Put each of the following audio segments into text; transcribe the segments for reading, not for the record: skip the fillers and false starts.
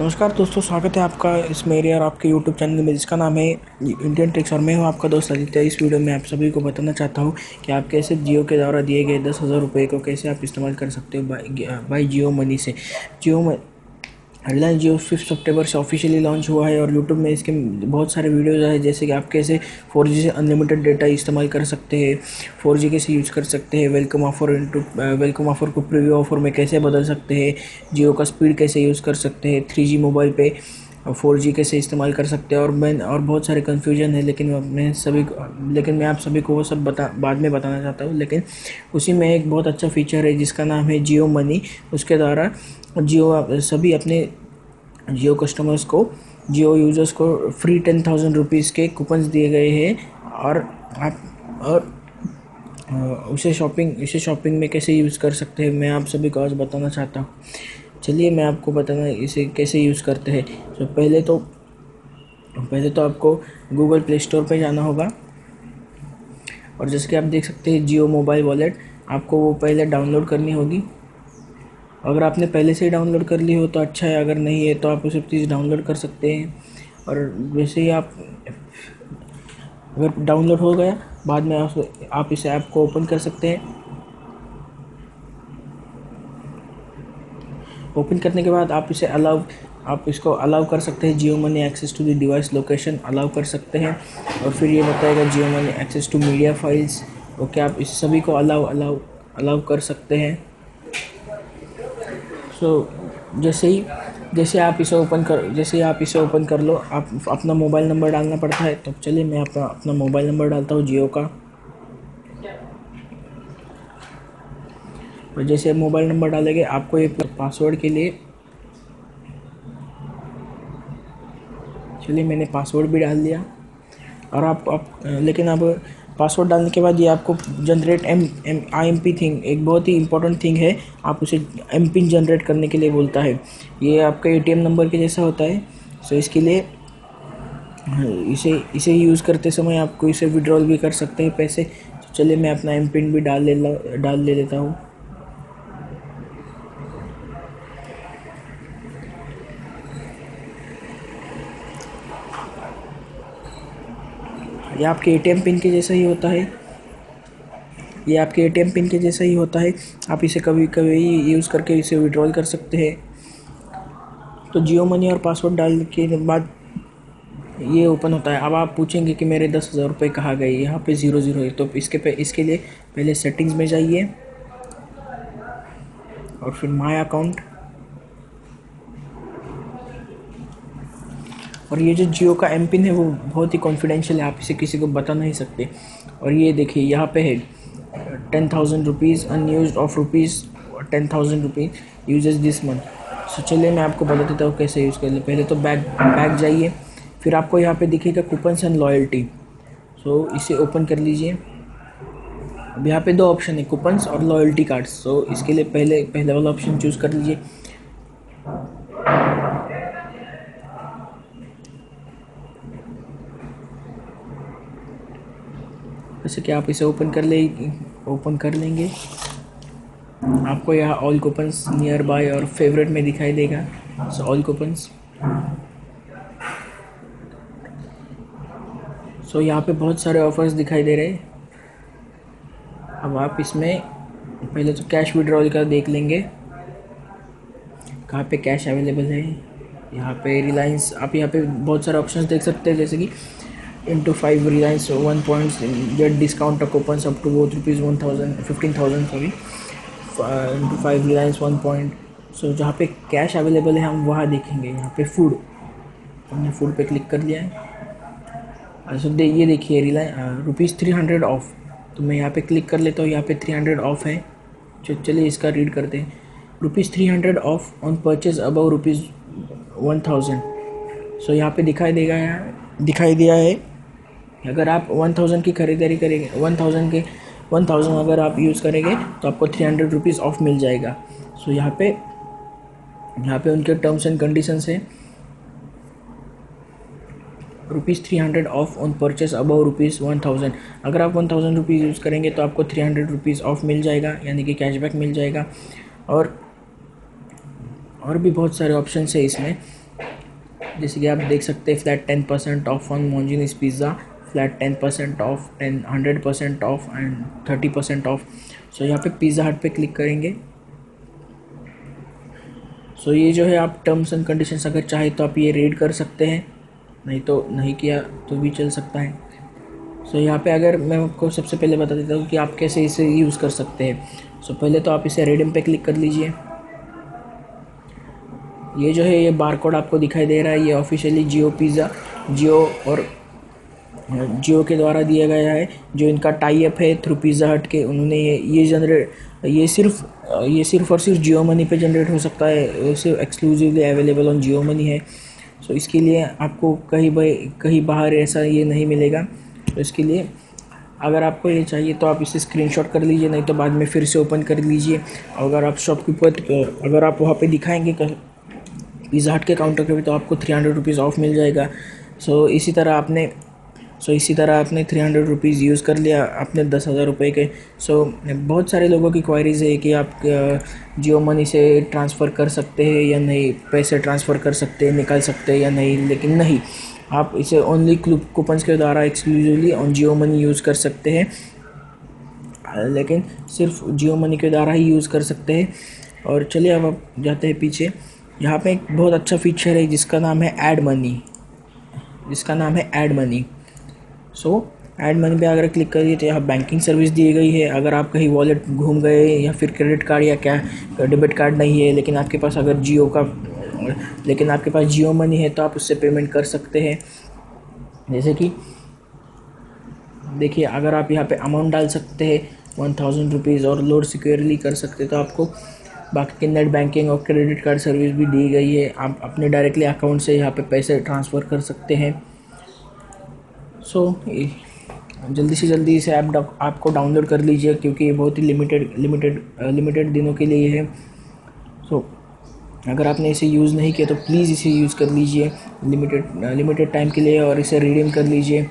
नमस्कार दोस्तों, स्वागत है आपका इस मेरे और आपके YouTube चैनल में जिसका नाम है इंडियन ट्रिक्स। और मैं हूं आपका दोस्त आदित्य। इस वीडियो में आप सभी को बताना चाहता हूं कि आप कैसे जियो के द्वारा दिए गए 10,000 रुपये को कैसे आप इस्तेमाल कर सकते हो बाई जियो मनी से। रिलायंस जियो 5 सितंबर से ऑफिशियली लॉन्च हुआ है और यूट्यूब में इसके बहुत सारे वीडियोज़ आए, जैसे कि आप कैसे 4G से अनलिमिटेड डेटा इस्तेमाल कर सकते हैं, 4G कैसे यूज़ कर सकते हैं, वेलकम ऑफर को प्रीव्यू ऑफर में कैसे बदल सकते हैं, जियो का स्पीड कैसे यूज़ कर सकते हैं, 3G मोबाइल पे 4G कैसे इस्तेमाल कर सकते हैं। और बहुत सारे कन्फ्यूजन है, लेकिन मैं आप सभी को वो सब बाद में बताना चाहता हूँ। लेकिन उसी में एक बहुत अच्छा फीचर है जिसका नाम है जियो मनी। उसके द्वारा सभी अपने जियो यूज़र्स को फ्री 10,000 रुपीज़ के कूपन्स दिए गए हैं। और उसे शॉपिंग में कैसे यूज़ कर सकते हैं मैं आप सभी को आज बताना चाहता हूँ। चलिए मैं आपको बताना इसे कैसे यूज़ करते हैं। तो पहले तो आपको गूगल प्ले स्टोर पे जाना होगा और जैसे कि आप देख सकते हैं जियो मोबाइल वॉलेट, आपको वो पहले डाउनलोड करनी होगी। अगर आपने पहले से ही डाउनलोड कर ली हो तो अच्छा है, अगर नहीं है तो आप उसे प्लीज़ डाउनलोड कर सकते हैं। और वैसे ही अगर डाउनलोड हो गया, बाद में आप इस ऐप को ओपन कर सकते हैं। ओपन करने के बाद आप इसको अलाउ कर सकते हैं। Jio money access to the device location allow कर सकते हैं और फिर ये बताएगा Jio money access to media files. Okay, आप इस सभी को अलाउ कर सकते हैं। जैसे आप इसे ओपन कर लो, आप अपना मोबाइल नंबर डालना पड़ता है। तो चलिए मैं अपना मोबाइल नंबर डालता हूँ जियो का। और जैसे मोबाइल नंबर डालेंगे आपको एक पासवर्ड के लिए, चलिए मैंने पासवर्ड भी डाल दिया। और लेकिन अब पासवर्ड डालने के बाद ये आपको जनरेट IMP थिंग, एक बहुत ही इंपॉर्टेंट थिंग है, आप उसे एम पिन जनरेट करने के लिए बोलता है। ये आपका ATM नंबर के जैसा होता है। सो इसके लिए इसे यूज़ करते समय आपको इसे विड्रॉल भी कर सकते हैं पैसे। तो चलिए मैं अपना एम पिन भी डाल ले लेता हूँ। ये आपके ATM पिन के जैसा ही होता है। आप इसे कभी कभी यूज़ करके इसे विड्रॉल कर सकते हैं। तो जियो मनी और पासवर्ड डालने के बाद ये ओपन होता है। अब आप पूछेंगे कि मेरे 10,000 रुपये कहाँ गए, यहाँ पे 0 है। तो इसके लिए पहले सेटिंग्स में जाइए और फिर माय अकाउंट। और ये जो जियो का एम पिन है वो बहुत ही कॉन्फिडेंशियल है, आप इसे किसी को बता नहीं सकते। और ये देखिए यहाँ पे है 10,000 rupees unused of ₹10,000 rupees uses this month. So चलिए मैं आपको बता देता हूँ कैसे यूज़ कर ले। पहले तो बैक जाइए, फिर आपको यहाँ पे दिखेगा कूपन्स एंड लॉयल्टी। सो इसे ओपन कर लीजिए। अब यहाँ पे 2 ऑप्शन है, कूपन्स और लॉयल्टी कार्ड्स। सो इसके लिए पहले वाला ऑप्शन चूज़ कर लीजिए। जैसे कि आप इसे ओपन कर लेंगे, आपको यहाँ ऑल कूपन्स नियर बाय और फेवरेट में दिखाई देगा। So all coupons. सो यहाँ पे बहुत सारे ऑफर्स दिखाई दे रहे हैं। अब आप इसमें पहले तो कैश विड्रॉल का देख लेंगे, कहाँ पे कैश अवेलेबल है। यहाँ पे रिलायंस, आप यहाँ पे बहुत सारे ऑप्शंस देख सकते हैं, जैसे कि into 5 Reliance 1 points get discount coupons up to both rupees 15,000 sorry into 5 Reliance 1 point। सो जहाँ पे कैश अवेलेबल है हम वहाँ देखेंगे। यहाँ पे फूड, हमने फूड पे क्लिक कर लिया है। सो ये देखिए ₹300 ऑफ। तो मैं यहाँ पे क्लिक कर लेता हूँ, यहाँ पे 300 ऑफ है। चलिए इसका रीड करते हैं। ₹300 ऑफ ऑन परचेज अबव ₹1,000। सो यहाँ पे दिखाई दिया है अगर आप 1000 की खरीदारी करेंगे, 1000 अगर आप यूज़ करेंगे तो आपको 300 रुपीज़ ऑफ मिल जाएगा। सो यहाँ पे उनके टर्म्स एंड कंडीशंस है। ₹300 ऑफ ऑन परचेस अबव ₹1000। अगर आप 1000 रुपीज़ यूज़ करेंगे तो आपको 300 रुपीज़ ऑफ मिल जाएगा, यानी कि कैशबैक मिल जाएगा। और भी बहुत सारे ऑप्शन है इसमें। जैसे कि आप देख सकते हैं flat 10% off on Monginis pizza, flat 10% off, 100% off and 30% off. So यहाँ पे पिज़्ज़ा हट पे क्लिक करेंगे। सो ये जो है आप टर्म्स एंड कंडीशंस अगर चाहे तो आप ये रीड कर सकते हैं, नहीं तो नहीं किया तो भी चल सकता है। सो यहाँ पे अगर मैं आपको सबसे पहले बता देता हूँ कि आप कैसे इसे यूज़ कर सकते हैं। सो पहले तो आप इसे रिडीम पे क्लिक कर लीजिए। ये जो है ये बारकोड आपको दिखाई दे रहा है, ये ऑफिशियली जियो पिज़्ज़ा, जियो और जियो के द्वारा दिया गया है, जो इनका टाई अप है थ्रू पिज़्ज़ा हट के। उन्होंने ये सिर्फ और सिर्फ जियो मनी पे जनरेट हो सकता है, ये सिर्फ exclusively available on Jio money है। सो इसके लिए आपको कहीं बाहर ऐसा ये नहीं मिलेगा। तो इसके लिए अगर आपको ये चाहिए तो आप इसे स्क्रीनशॉट कर लीजिए, नहीं तो बाद में फिर से ओपन कर लीजिए। अगर आप अगर आप वहाँ पे दिखाएंगे पिज़्ज़ा हट के काउंटर पे तो आपको 300 रुपीज़ ऑफ मिल जाएगा। इसी तरह आपने 300 रुपीज़ यूज़ कर लिया आपने 10,000 रुपये के। बहुत सारे लोगों की क्वायरीज़ है कि आप जियो मनी से ट्रांसफ़र कर सकते हैं या नहीं, पैसे ट्रांसफ़र कर सकते हैं, निकाल सकते हैं या नहीं, लेकिन नहीं, आप इसे ओनली कूपन्स के द्वारा exclusively on Jio money use कर सकते हैं, लेकिन सिर्फ जियो मनी के द्वारा ही यूज़ कर सकते हैं। और चलिए अब आप जाते हैं पीछे। यहाँ पे एक बहुत अच्छा फीचर है जिसका नाम है ऐड मनी। ऐड मनी पे अगर क्लिक करिए तो यहाँ बैंकिंग सर्विस दी गई है। अगर आप कहीं वॉलेट घूम गए या फिर क्रेडिट कार्ड या क्या डेबिट कार्ड नहीं है, लेकिन आपके पास जियो मनी है तो आप उससे पेमेंट कर सकते हैं। जैसे कि देखिए, अगर आप यहाँ पे अमाउंट डाल सकते हैं 1000 रुपीज़ और लोड सिक्योरली कर सकते तो आपको बाकी की नेट बैंकिंग और क्रेडिट कार्ड सर्विस भी दी गई है। आप अपने डायरेक्टली अकाउंट से यहाँ पे पैसे ट्रांसफ़र कर सकते हैं। जल्दी से जल्दी इसे आपको डाउनलोड कर लीजिए, क्योंकि ये बहुत ही लिमिटेड दिनों के लिए है। अगर आपने इसे यूज़ नहीं किया तो प्लीज़ इसे यूज़ कर लीजिए लिमिटेड टाइम के लिए और इसे रिडीम कर लीजिए।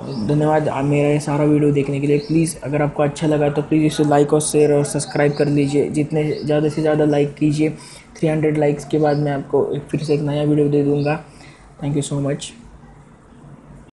धन्यवाद मेरा ये सारा वीडियो देखने के लिए। प्लीज़ अगर आपको अच्छा लगा तो प्लीज़ इसे लाइक और शेयर और सब्सक्राइब कर लीजिए। जितने ज़्यादा से ज़्यादा लाइक कीजिए। 300 लाइक्स के बाद मैं आपको फिर से एक नया वीडियो दे दूँगा। Thank you so much.